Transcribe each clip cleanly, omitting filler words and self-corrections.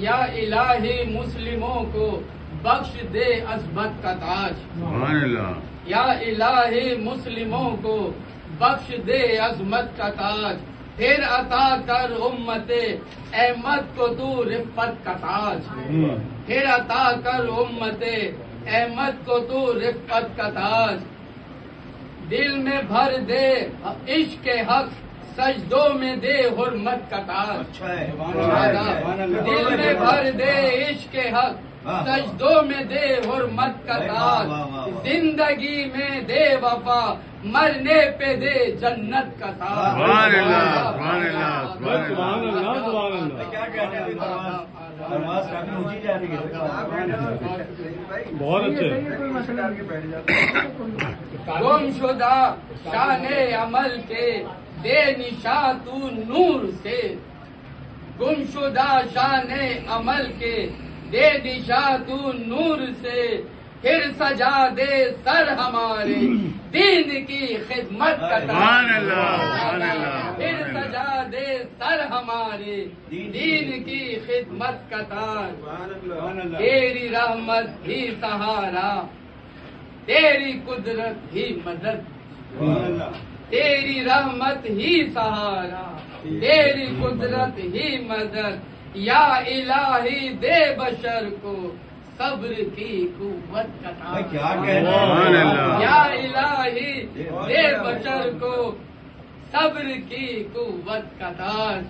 یا الہی مسلموں کو بخش دے عظمت کا تاج، سبحان اللہ، یا الہی مسلموں کو بخش دے عظمت کا تاج، پھر عطا کر امت احمد کو تو رفعت کا تاج، پھر عطا کر امت احمد کو تو رفعت کا تاج، دل میں بھر دے عشق حق سجدوں میں دے حرمت کا تاج، دل میں بھر دے عشق حق سجدوں میں دے حرمت کا تاج، زندگی میں دے وفا مرنے پہ دے جنت کا تاج۔ سبحان اللہ، سبحان اللہ، سبحان اللہ، سبحان اللہ۔ کیا کہتے ہیں پرواز کافی اونچی جا رہی ہے، بہت اچھے۔ گم شدہ شان عمل کے دے نشاں تو نور سے، گم شدہ شان عمل کے دے نشاں تو نور سے، پھر سجا دے سر ہمارے دین کی خدمت کا سبحان تاج، اللہ، سبحان اللہ، پھر سجا دے سر ہمارے دین کی خدمت کا تاج، تیری رحمت ہی سہارا تیری قدرت ہی مدد، تیری رحمت ہی سہارا تیری قدرت ہی مدد، یا الہی دے بشر کو صبر کی قوت کا تاج، کیا کہہ رہے سبحان اللہ، یا الہی دے بشر کو صبر کی قوت کا تاج،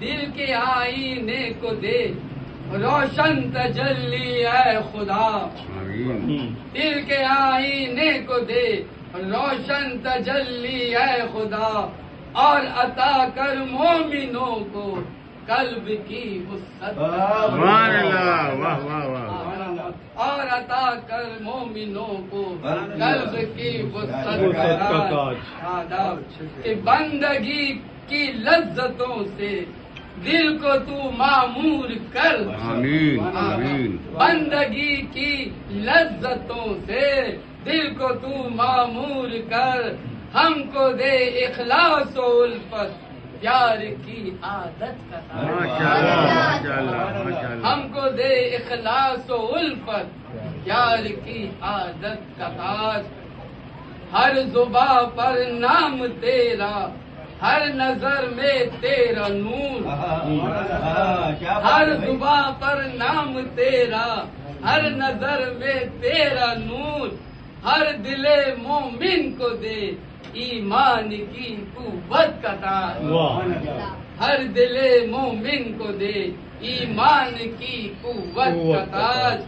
دل کے آئینے کو دے روشن تجلی اے خدا، آمین، دل کے آئینے کو دے روشن تجلی اے خدا، اور عطا کر مومنوں کو قلب کی وسعت، سبحان اللہ، واہ واہ واہ، اور عطا کر مومنوں کو قلب کی وسعت کا کا تاج۔ آداب، کہ بندگی کی لذتوں سے دل کو تو معمور کر، آمین، آمین، بندگی کی لذتوں سے دل کو تو معمور کر، ہم کو دے اخلاص و الفت پیار کی عادت کا تاج، ماشاء اللہ، ماشاء اللہ، ماشاء اللہ، ہم کو دے اخلاص و الفت پیار کی عادت کا تاج، ہر زباں پر نام تیرا ہر نظر میں تیرا نور، ہر زباں پر نام تیرا ہر نظر میں تیرا نور، ہر دل مومن کو دے ایمان کی قوت کا تاج، ہر دل مومن کو دے ایمان کی قوت کا تاج،